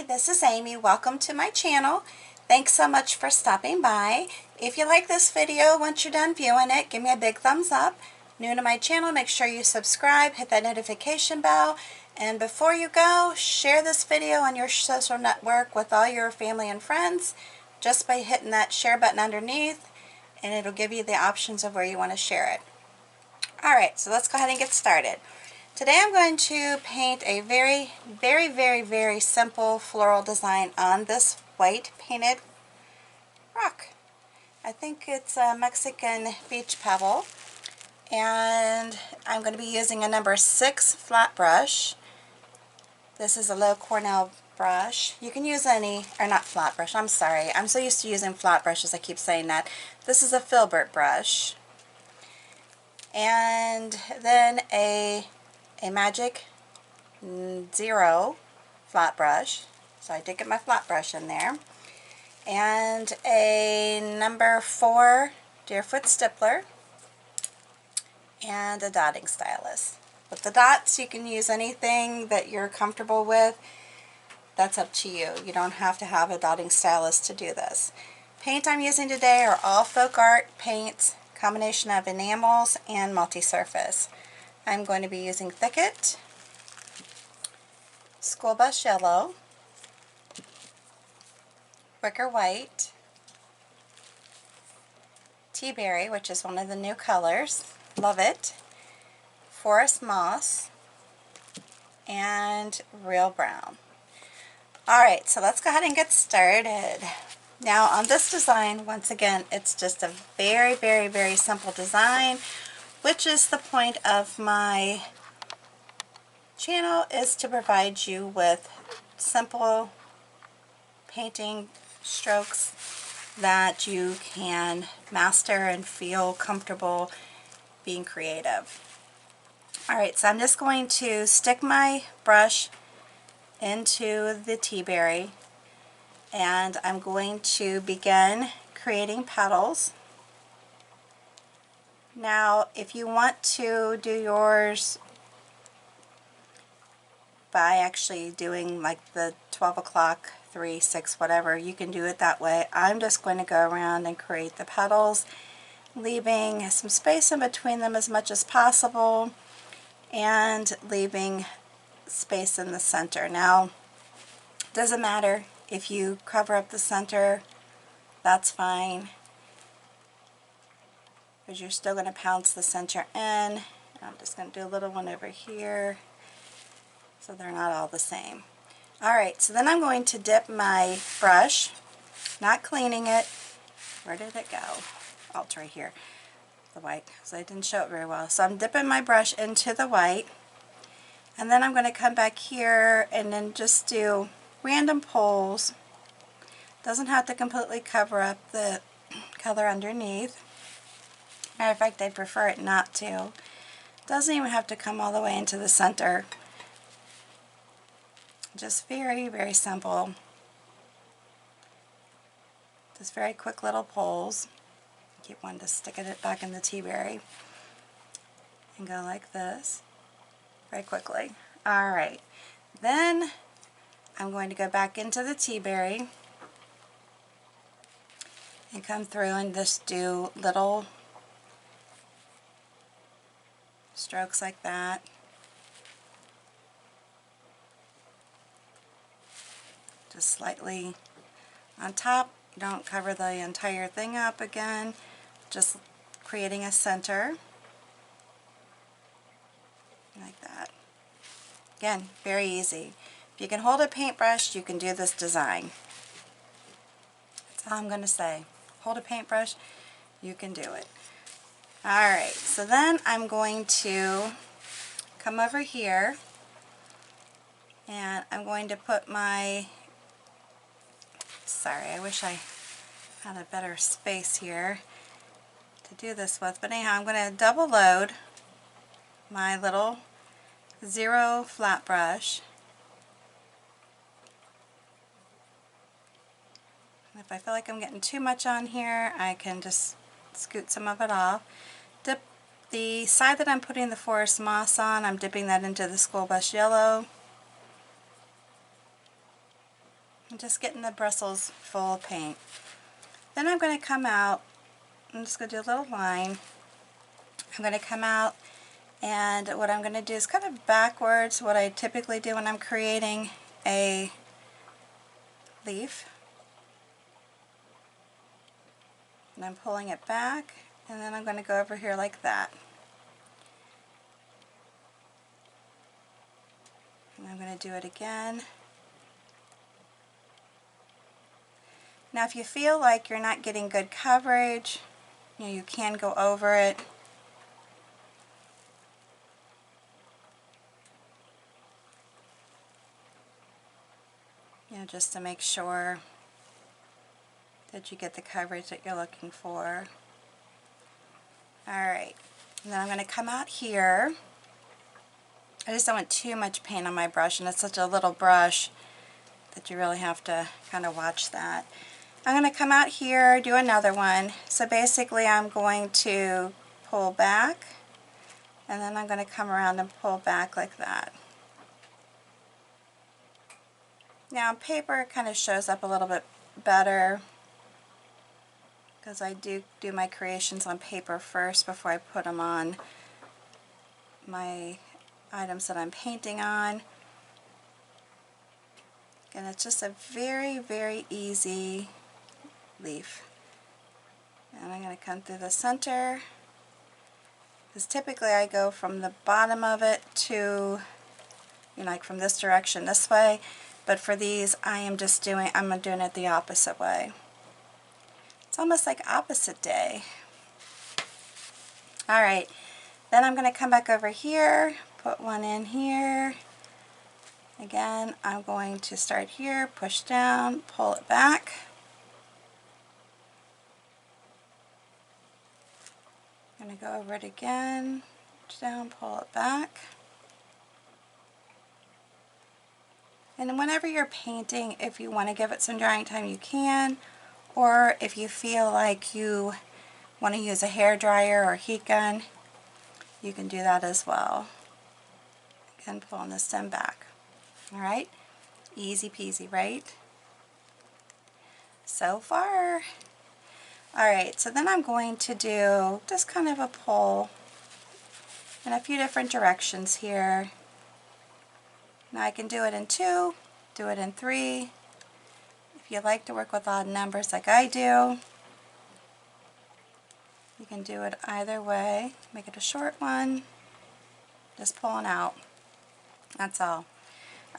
this is Amy. Welcome to my channel. Thanks so much for stopping by. If you like this video, once you're done viewing it, give me a big thumbs up. New to my channel, make sure you subscribe, hit that notification bell, and before you go, share this video on your social network with all your family and friends just by hitting that share button underneath, and it'll give you the options of where you want to share it. Alright, so let's go ahead and get started. Today I'm going to paint a very simple floral design on this white painted rock. I think it's a Mexican beach pebble, and I'm going to be using a number 6 flat brush. This is a low Cornell brush. You can use any, or not flat brush, I'm sorry. I'm so used to using flat brushes, I keep saying that. This is a filbert brush. And then a Amagic 0 flat brush, so I did get my flat brush in there, and a number 4 Deerfoot stippler, and a dotting stylus. With the dots, you can use anything that you're comfortable with. That's up to you. You don't have to have a dotting stylus to do this. Paint I'm using today are all FolkArt paints, combination of enamels and multi-surface. I'm going to be using Thicket, School Bus Yellow, Wicker White, Tea Berry, which is one of the new colors, love it, Forest Moss, and Real Brown. Alright, so let's go ahead and get started. Now on this design, once again, it's just a very simple design, which is the point of my channel, is to provide you with simple painting strokes that you can master and feel comfortable being creative. Alright, so I'm just going to stick my brush into the tea berry, and I'm going to begin creating petals. Now, if you want to do yours by actually doing like the 12 o'clock, 3, 6, whatever, you can do it that way. I'm just going to go around and create the petals, leaving some space in between them as much as possible, and leaving space in the center. Now, it doesn't matter if you cover up the center, that's fine, because you're still going to pounce the center in. I'm just going to do a little one over here so they're not all the same. Alright, so then I'm going to dip my brush, not cleaning it. Where did it go? Oh, it's right here, the white, so I didn't show it very well. So I'm dipping my brush into the white, and then I'm going to come back here and then just do random pulls. Doesn't have to completely cover up the color underneath. Matter of fact, I'd prefer it not to. Doesn't even have to come all the way into the center. Just very simple. Just very quick little pulls. Keep one to stick it back in the tea berry. And go like this. Very quickly. Alright. Then I'm going to go back into the tea berry and come through and just do little strokes like that. Just slightly on top. You don't cover the entire thing up again. Just creating a center. Like that. Again, very easy. If you can hold a paintbrush, you can do this design. That's all I'm going to say. Hold a paintbrush, you can do it. Alright, so then I'm going to come over here, and I'm going to put my, sorry, I wish I had a better space here to do this with, but anyhow, I'm going to double load my little 0 flat brush. If I feel like I'm getting too much on here, I can just scoot some of it off. Dip the side that I'm putting the forest moss on, I'm dipping that into the school bus yellow. I'm just getting the bristles full of paint. Then I'm going to come out, I'm just going to do a little line. I'm going to come out, and what I'm going to do is kind of backwards what I typically do when I'm creating a leaf. And I'm pulling it back, and then I'm going to go over here like that. And I'm going to do it again. Now if you feel like you're not getting good coverage, you can go over it. Just to make sure that you get the coverage that you're looking for. Alright, and then I'm going to come out here. I just don't want too much paint on my brush, and it's such a little brush that you really have to kind of watch that. I'm going to come out here, do another one. So basically I'm going to pull back, and then I'm going to come around and pull back like that. Now on paper it kind of shows up a little bit better because I do my creations on paper first before I put them on my items that I'm painting on. And it's just a very, very easy leaf. And I'm going to come through the center, because typically I go from the bottom of it to, like from this direction this way, but for these I'm doing it the opposite way. It's almost like opposite day. Alright, then I'm going to come back over here, put one in here. Again, I'm going to start here, push down, pull it back. I'm going to go over it again, push down, pull it back. And whenever you're painting, if you want to give it some drying time, you can. Or if you feel like you want to use a hair dryer or heat gun, you can do that as well. Again, pulling the stem back. Alright, easy peasy, right? So far. Alright, so then I'm going to do just kind of a pull in a few different directions here. Now I can do it in 2, do it in 3. If you like to work with odd numbers like I do, you can do it either way. Make it a short one, just pulling out. That's all.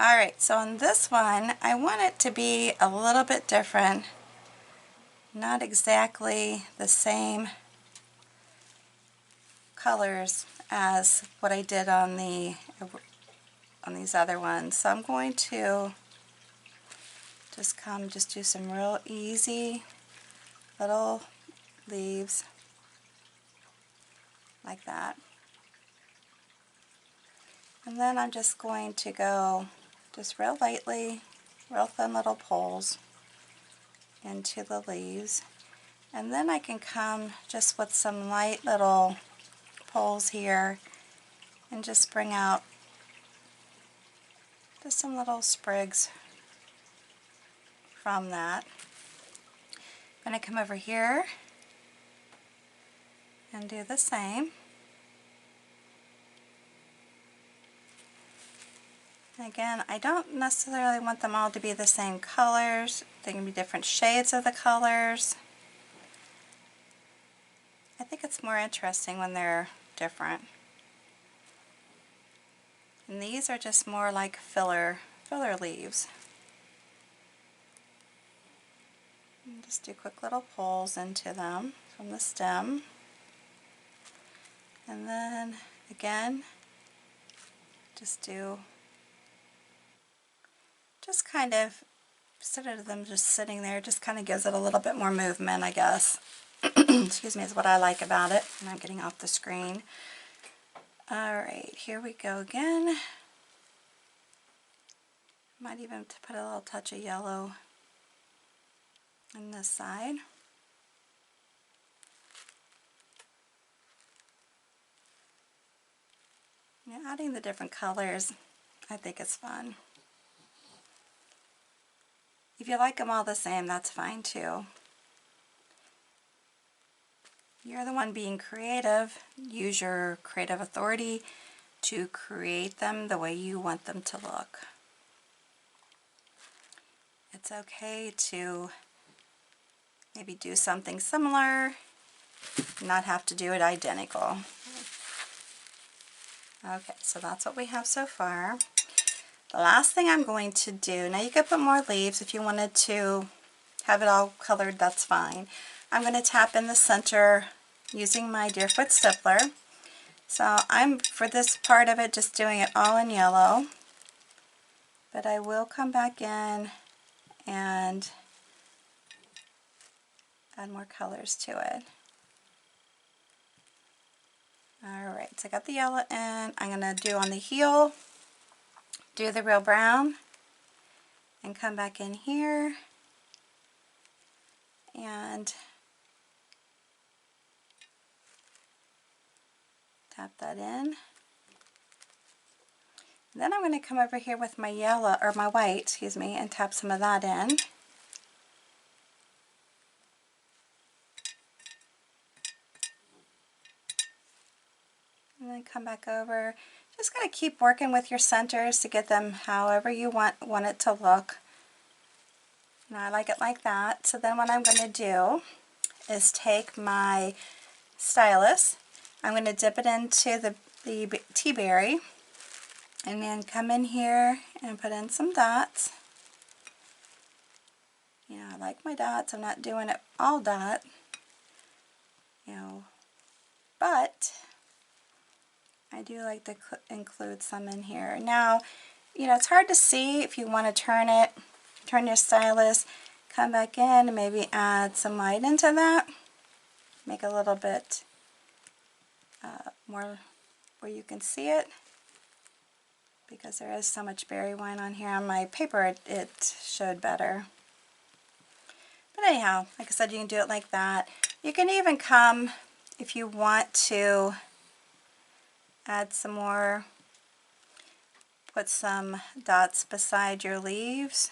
Alright, so on this one, I want it to be a little bit different. Not exactly the same colors as what I did on these other ones. So I'm going to just do some real easy little leaves like that. And then I'm just going to go just real lightly, real thin little pulls into the leaves. And then I can come just with some light little pulls here and just bring out just some little sprigs from that. I'm going to come over here and do the same. Again, I don't necessarily want them all to be the same colors. They can be different shades of the colors. I think it's more interesting when they're different. And these are just more like filler leaves. And just do quick little pulls into them from the stem. And then again, just kind of, instead of them just sitting there, just kind of gives it a little bit more movement, I guess. Excuse me, is what I like about it. And I'm getting off the screen. Alright, here we go again. Might even put a little touch of yellow on this side. Yeah, adding the different colors, I think it's fun. If you like them all the same, that's fine too. You're the one being creative. Use your creative authority to create them the way you want them to look. It's okay to maybe do something similar, not have to do it identical. Okay, so that's what we have so far. The last thing I'm going to do, now you could put more leaves if you wanted to have it all colored, that's fine. I'm going to tap in the center using my Deerfoot stippler. So I'm, for this part of it, just doing it all in yellow. But I will come back in and add more colors to it. Alright, so I got the yellow in. I'm going to do on the heel, do the real brown, and come back in here and tap that in. And then I'm going to come over here with my yellow, or my white, excuse me, and tap some of that in. And then come back over. Just going to keep working with your centers to get them however you want it to look. And I like it like that. So then what I'm going to do is take my stylus. I'm going to dip it into the tea berry. And then come in here and put in some dots. You know, I like my dots. I'm not doing it all dot. You know, but I do like to include some in here. Now, you know, it's hard to see if you want to turn your stylus, come back in and maybe add some white into that. Make a little bit more where you can see it, because there is so much berry wine on here. On my paper it showed better. But anyhow, like I said, you can do it like that. You can even come, if you want to, add some more, put some dots beside your leaves,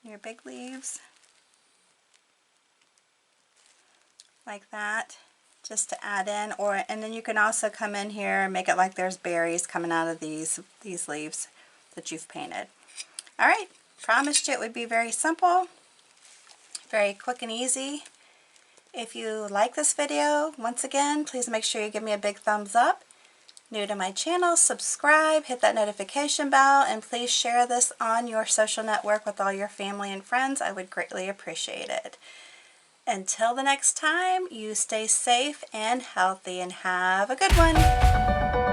your big leaves, like that, just to add in. And then you can also come in here and make it like there's berries coming out of these leaves that you've painted. Alright, promised you it would be very simple, very quick and easy. If you like this video, once again, please make sure you give me a big thumbs up. New to my channel, subscribe, hit that notification bell, and please share this on your social network with all your family and friends. I would greatly appreciate it. Until the next time, you stay safe and healthy, and have a good one.